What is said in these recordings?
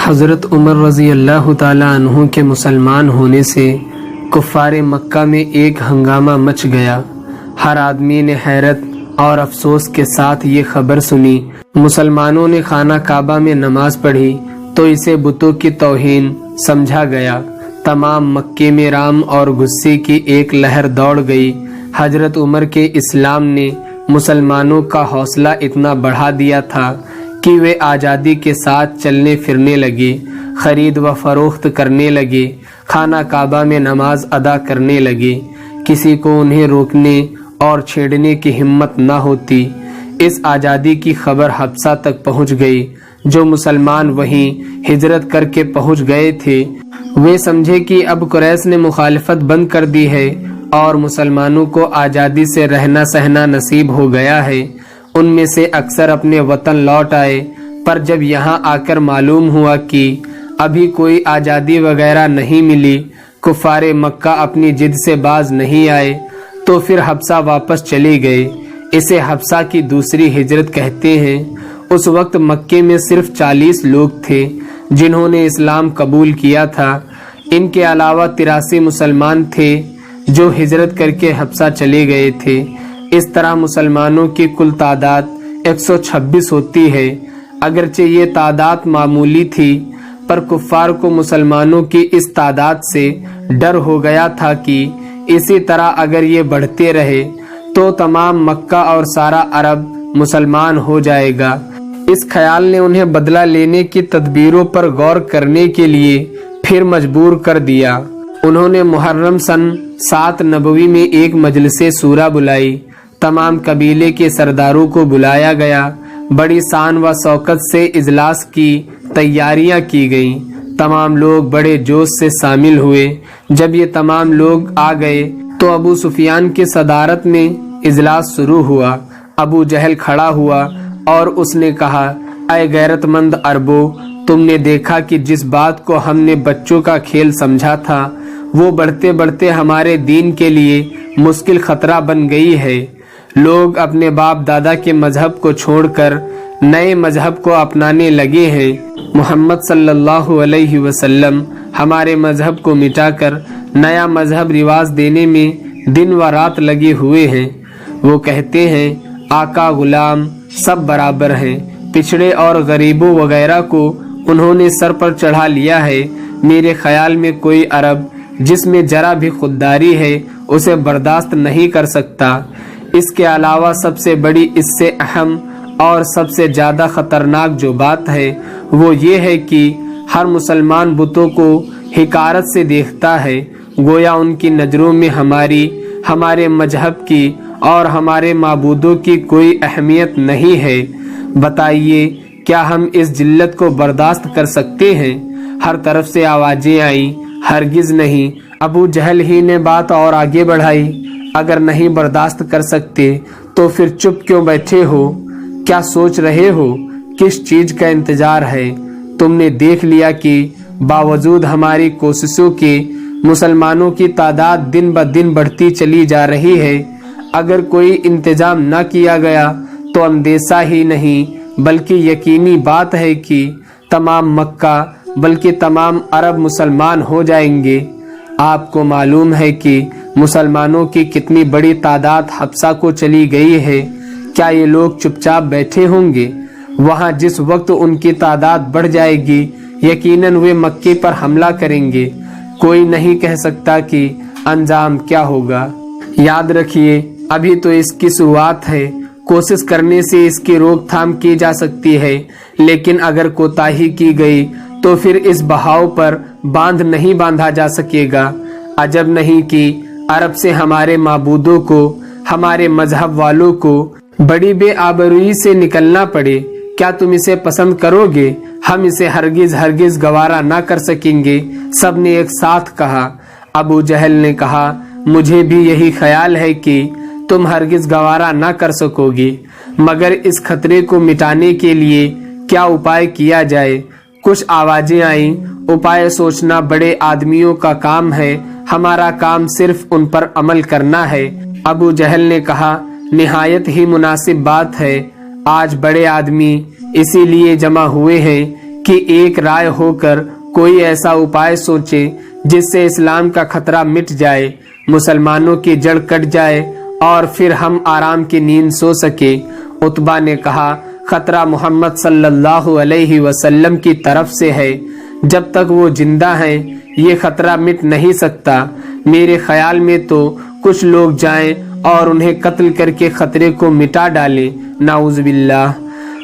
حضرت عمر رضی اللہ تعالی عنہ کے مسلمان ہونے سے کفار مکہ میں ایک ہنگامہ مچ گیا۔ ہر آدمی نے حیرت اور افسوس کے ساتھ یہ خبر سنی۔ مسلمانوں نے خانہ کعبہ میں نماز پڑھی تو اسے بتوں کی توہین سمجھا گیا۔ تمام مکے میں رام اور غصے کی ایک لہر دوڑ گئی۔ حضرت عمر کے اسلام نے مسلمانوں کا حوصلہ اتنا بڑھا دیا تھا کہ وہ آزادی کے ساتھ چلنے پھرنے لگے، خرید و فروخت کرنے لگے، خانہ کعبہ میں نماز ادا کرنے لگے۔ کسی کو انہیں روکنے اور چھیڑنے کی ہمت نہ ہوتی۔ اس آزادی کی خبر حبشہ تک پہنچ گئی۔ جو مسلمان وہیں ہجرت کر کے پہنچ گئے تھے وہ سمجھے کہ اب قریش نے مخالفت بند کر دی ہے اور مسلمانوں کو آزادی سے رہنا سہنا نصیب ہو گیا ہے۔ ان میں سے اکثر اپنے وطن لوٹ آئے، پر جب یہاں آ کر معلوم ہوا کہ ابھی کوئی آزادی وغیرہ نہیں ملی، کفار مکہ اپنی جد سے باز نہیں آئے، تو پھر حبشہ واپس چلے گئے۔ اسے حبشہ کی دوسری ہجرت کہتے ہیں۔ اس وقت مکے میں صرف 40 لوگ تھے جنہوں نے اسلام قبول کیا تھا۔ ان کے علاوہ 83 مسلمان تھے جو ہجرت کر کے حبشہ چلے گئے تھے۔ اس طرح مسلمانوں کی کل تعداد 126 ہوتی ہے۔ اگرچہ یہ تعداد معمولی تھی، پر کفار کو مسلمانوں کی اس تعداد سے ڈر ہو گیا تھا کہ اسی طرح اگر یہ بڑھتے رہے تو تمام مکہ اور سارا عرب مسلمان ہو جائے گا۔ اس خیال نے انہیں بدلہ لینے کی تدبیروں پر غور کرنے کے لیے پھر مجبور کر دیا۔ انہوں نے محرم سن 7 نبوی میں ایک مجلس شورا بلائی۔ تمام قبیلے کے سرداروں کو بلایا گیا۔ بڑی شان و شوکت سے اجلاس کی تیاریاں کی گئیں۔ تمام لوگ بڑے جوش سے شامل ہوئے۔ جب یہ تمام لوگ آ گئے تو ابو سفیان کی صدارت میں اجلاس شروع ہوا۔ ابو جہل کھڑا ہوا اور اس نے کہا، اے غیرت مند عربو، تم نے دیکھا کہ جس بات کو ہم نے بچوں کا کھیل سمجھا تھا وہ بڑھتے بڑھتے ہمارے دین کے لیے مشکل خطرہ بن گئی ہے۔ لوگ اپنے باپ دادا کے مذہب کو چھوڑ کر نئے مذہب کو اپنانے لگے ہیں۔ محمد صلی اللہ علیہ وسلم ہمارے مذہب کو مٹا کر نیا مذہب رواج دینے میں دن و رات لگے ہوئے ہیں۔ وہ کہتے ہیں آقا غلام سب برابر ہیں۔ پچھڑے اور غریبوں وغیرہ کو انہوں نے سر پر چڑھا لیا ہے۔ میرے خیال میں کوئی عرب جس میں ذرا بھی خودداری ہے اسے برداشت نہیں کر سکتا۔ اس کے علاوہ سب سے بڑی، اس سے اہم اور سب سے زیادہ خطرناک جو بات ہے وہ یہ ہے کہ ہر مسلمان بتوں کو حقارت سے دیکھتا ہے، گویا ان کی نظروں میں ہمارے مذہب کی اور ہمارے معبودوں کی کوئی اہمیت نہیں ہے۔ بتائیے کیا ہم اس ذلت کو برداشت کر سکتے ہیں؟ ہر طرف سے آوازیں آئیں، ہرگز نہیں۔ ابو جہل ہی نے بات اور آگے بڑھائی، اگر نہیں برداشت کر سکتے تو پھر چپ کیوں بیٹھے ہو؟ کیا سوچ رہے ہو؟ کس چیز کا انتظار ہے؟ تم نے دیکھ لیا کہ باوجود ہماری کوششوں کے مسلمانوں کی تعداد دن بدن بڑھتی چلی جا رہی ہے۔ اگر کوئی انتظام نہ کیا گیا تو اندیشہ ہی نہیں بلکہ یقینی بات ہے کہ تمام مکہ بلکہ تمام عرب مسلمان ہو جائیں گے۔ آپ کو معلوم ہے کہ مسلمانوں کی کتنی بڑی تعداد حبشہ کو چلی گئی ہے۔ کیا یہ لوگ چپ چاپ بیٹھے ہوں گے؟ وہاں جس وقت ان کی تعداد بڑھ جائے گی یقیناً وہ مکے پر حملہ کریں گے۔ کوئی نہیں کہہ سکتا کہ انجام کیا ہوگا۔ یاد رکھیے ابھی تو اس کی شروعات ہے۔ کوشش کرنے سے اس کی روک تھام کی جا سکتی ہے، لیکن اگر کوتاہی کی گئی تو پھر اس بہاؤ پر باندھ نہیں باندھا جا سکے گا۔ عجب نہیں کہ عرب سے ہمارے معبودوں کو، ہمارے مذہب والوں کو بڑی بے آبروئی سے نکلنا پڑے۔ کیا تم اسے پسند کرو گے؟ ہم اسے ہرگز گوارا نہ کر سکیں گے، سب نے ایک ساتھ کہا۔ ابو جہل نے کہا، مجھے بھی یہی خیال ہے کہ تم ہرگز گوارا نہ کر سکو گے، مگر اس خطرے کو مٹانے کے لیے کیا اپائے کیا جائے؟ کچھ آوازیں آئیں، اپائے سوچنا بڑے آدمیوں کا کام ہے، ہمارا کام صرف ان پر عمل کرنا ہے۔ ابو جہل نے کہا، نہایت ہی مناسب بات ہے۔ آج بڑے آدمی اسی لیے جمع ہوئے ہیں کہ ایک رائے ہو کر کوئی ایسا اپائے سوچے جس سے اسلام کا خطرہ مٹ جائے، مسلمانوں کی جڑ کٹ جائے اور پھر ہم آرام کی نیند سو سکے۔ عتبہ نے کہا خطرہ محمد صلی اللہ علیہ وسلم کی طرف سے ہے، جب تک وہ زندہ ہیں یہ خطرہ مٹ نہیں سکتا۔ میرے خیال میں تو کچھ لوگ جائیں اور انہیں قتل کر کے خطرے کو مٹا ڈالیں، نعوذ باللہ۔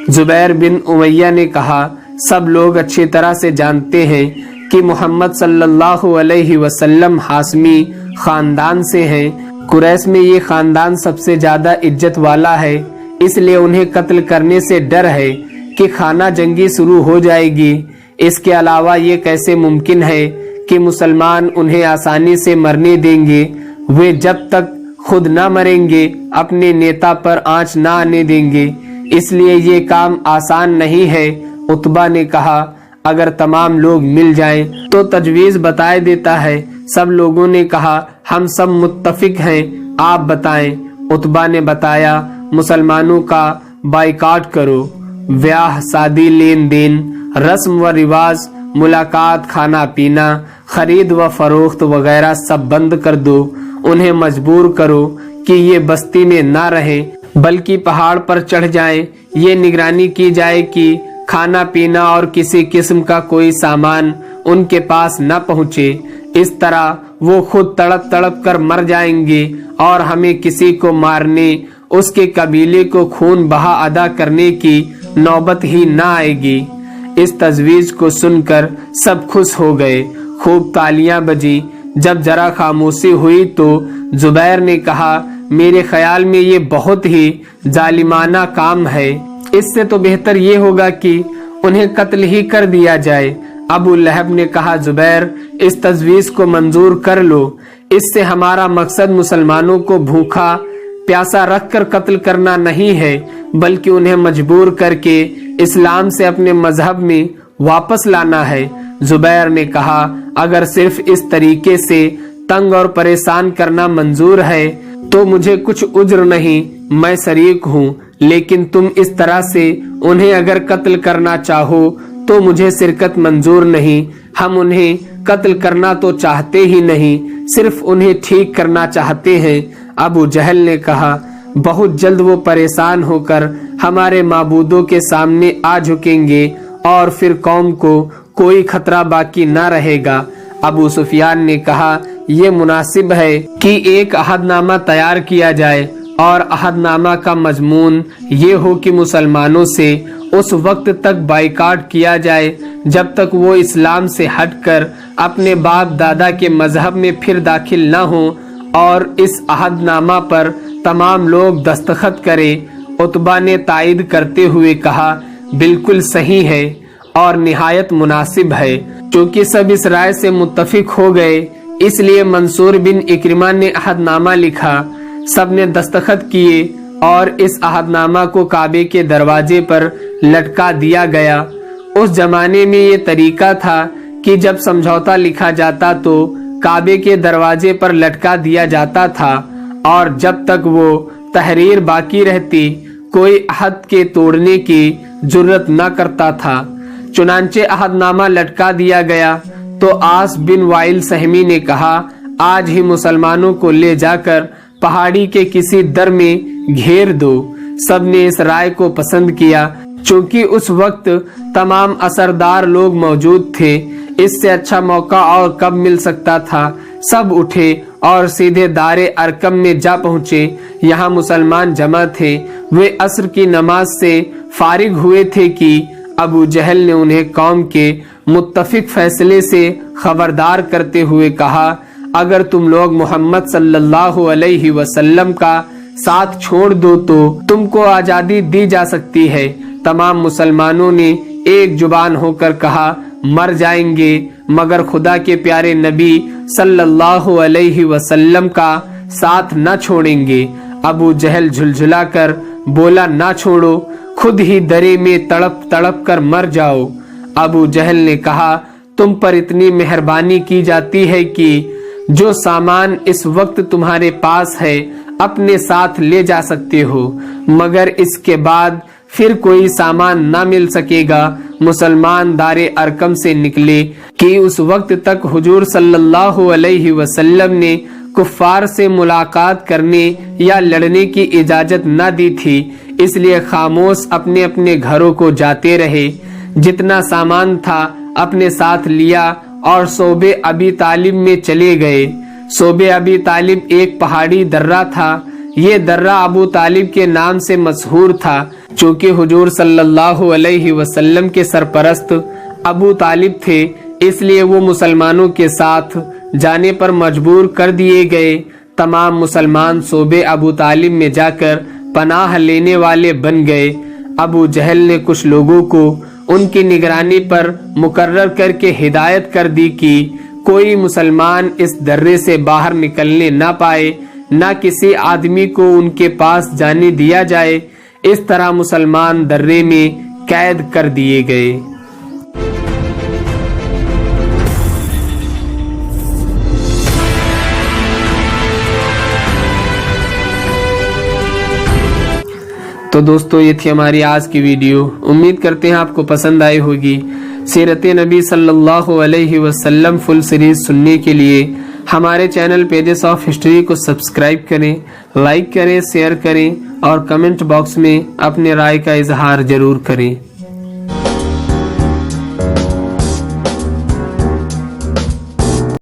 زبیر بن امیہ نے کہا سب لوگ اچھی طرح سے جانتے ہیں کہ محمد صلی اللہ علیہ وسلم ہاشمی خاندان سے ہیں، قریش میں یہ خاندان سب سے زیادہ عزت والا ہے، اس لیے انہیں قتل کرنے سے ڈر ہے کہ خانہ جنگی شروع ہو جائے گی۔ اس کے علاوہ یہ کیسے ممکن ہے کہ مسلمان انہیں آسانی سے مرنے دیں گے؟ وہ جب تک خود نہ مریں گے اپنے نیتا پر آنچ نہ آنے دیں گے، اس لیے یہ کام آسان نہیں ہے۔ عتبہ نے کہا اگر تمام لوگ مل جائیں تو تجویز بتائے دیتا ہے۔ سب لوگوں نے کہا ہم سب متفق ہیں، آپ بتائیں۔ عتبہ نے بتایا مسلمانوں کا بائیکاٹ کرو، بیاہ شادی، لین دین، رسم و رواج، ملاقات، کھانا پینا، خرید و فروخت وغیرہ سب بند کر دو۔ انہیں مجبور کرو کہ یہ بستی میں نہ رہیں بلکہ پہاڑ پر چڑھ جائیں۔ یہ نگرانی کی جائے کہ کھانا پینا اور کسی قسم کا کوئی سامان ان کے پاس نہ پہنچے، اس طرح وہ خود تڑپ تڑپ کر مر جائیں گے اور ہمیں کسی کو مارنے، اس کے قبیلے کو خون بہا ادا کرنے کی نوبت ہی نہ آئے گی۔ اس تجویز کو سن کر سب خوش ہو گئے، خوب تالیاں بجی۔ جب ذرا خاموشی ہوئی تو زبیر نے کہا میرے خیال میں یہ بہت ہی ظالمانہ کام ہے، اس سے تو بہتر یہ ہوگا کہ انہیں قتل ہی کر دیا جائے۔ ابو لہب نے کہا زبیر اس تجویز کو منظور کر لو، اس سے ہمارا مقصد مسلمانوں کو بھوکا پیاسا رکھ کر قتل کرنا نہیں ہے بلکہ انہیں مجبور کر کے اسلام سے اپنے مذہب میں واپس لانا ہے۔ زبیر نے کہا اگر صرف اس طریقے سے تنگ اور پریشان کرنا منظور ہے تو مجھے کچھ عذر نہیں، میں شریک ہوں، لیکن تم اس طرح سے انہیں اگر قتل کرنا چاہو تو مجھے شرکت منظور نہیں۔ ہم انہیں قتل کرنا تو چاہتے ہی نہیں، صرف انہیں ٹھیک کرنا چاہتے ہیں۔ ابو جہل نے کہا بہت جلد وہ پریشان ہو کر ہمارے معبودوں کے سامنے آ جھکیں گے اور پھر قوم کو کوئی خطرہ باقی نہ رہے گا۔ ابو سفیان نے کہا یہ مناسب ہے کہ ایک عہد نامہ تیار کیا جائے اور عہد نامہ کا مضمون یہ ہو کہ مسلمانوں سے اس وقت تک بائیکاٹ کیا جائے جب تک وہ اسلام سے ہٹ کر اپنے باپ دادا کے مذہب میں پھر داخل نہ ہوں، اور اس عہد نامہ پر تمام لوگ دستخط کریں۔ عتبہ نے تائید کرتے ہوئے کہا بالکل صحیح ہے اور نہایت مناسب ہے۔ چونکہ سب اس رائے سے متفق ہو گئے اس لیے منصور بن اکرمہ نے عہد نامہ لکھا، سب نے دستخط کیے اور اس عہد نامہ کو کعبے کے دروازے پر لٹکا دیا گیا۔ اس زمانے میں یہ طریقہ تھا کہ جب سمجھوتا لکھا جاتا تو کعبے کے دروازے پر لٹکا دیا جاتا تھا اور جب تک وہ تحریر باقی رہتی کوئی عہد کے توڑنے کی جرت نہ کرتا تھا۔ چنانچہ عہد نامہ لٹکا دیا گیا تو عاص بن وائل سہمی نے کہا آج ہی مسلمانوں کو لے جا کر پہاڑی کے کسی در میں گھیر دو۔ سب نے اس رائے کو پسند کیا، چونکہ اس وقت تمام اثردار لوگ موجود تھے، اس سے اچھا موقع اور کب مل سکتا تھا۔ سب اٹھے اور سیدھے دار ارکم میں جا پہنچے۔ یہاں مسلمان جمع تھے، وہ عصر کی نماز سے فارغ ہوئے تھے کہ ابو جہل نے انہیں قوم کے متفق فیصلے سے خبردار کرتے ہوئے کہا اگر تم لوگ محمد صلی اللہ علیہ وسلم کا ساتھ چھوڑ دو تو تم کو آزادی دی جا سکتی ہے۔ تمام مسلمانوں نے ایک زبان ہو کر کہا مر جائیں گے مگر خدا کے پیارے نبی صلی اللہ علیہ وسلم کا ساتھ نہ چھوڑیں گے۔ ابو جہل جھلجھلا کر بولا نہ چھوڑو، خود ہی درے میں تڑپ تڑپ کر مر جاؤ۔ ابو جہل نے کہا تم پر اتنی مہربانی کی جاتی ہے کہ جو سامان اس وقت تمہارے پاس ہے اپنے ساتھ لے جا سکتے ہو، مگر اس کے بعد پھر کوئی سامان نہ مل سکے گا۔ مسلمان دار ارکم سے نکلے کہ اس وقت تک حضور صلی اللہ علیہ وسلم نے کفار سے ملاقات کرنے یا لڑنے کی اجازت نہ دی تھی، اس لیے خاموش اپنے اپنے گھروں کو جاتے رہے۔ جتنا سامان تھا اپنے ساتھ لیا اور صوب ابی طالب میں چلے گئے۔ صوب ابی طالب ایک پہاڑی درہ تھا۔ یہ درہ ابو طالب کے نام سے مشہور تھا، چونکہ حضور صلی اللہ علیہ وسلم کے سرپرست ابو طالب تھے، اس لیے وہ مسلمانوں کے ساتھ جانے پر مجبور کر دیے گئے۔ تمام مسلمان صوب ابو طالب میں جا کر پناہ لینے والے بن گئے۔ ابو جہل نے کچھ لوگوں کو ان کی نگرانی پر مقرر کر کے ہدایت کر دی کہ کوئی مسلمان اس درے سے باہر نکلنے نہ پائے، نہ کسی آدمی کو ان کے پاس جانے دیا جائے۔ اس طرح مسلمان درے میں قید کر دیے گئے۔ تو دوستو یہ تھی ہماری آج کی ویڈیو، امید کرتے ہیں آپ کو پسند آئی ہوگی۔ سیرت نبی صلی اللہ علیہ وسلم فل سیریز سننے کے لیے ہمارے چینل پیجز آف ہسٹری کو سبسکرائب کریں، لائک کریں، شیئر کریں اور کمنٹ باکس میں اپنے رائے کا اظہار ضرور کریں۔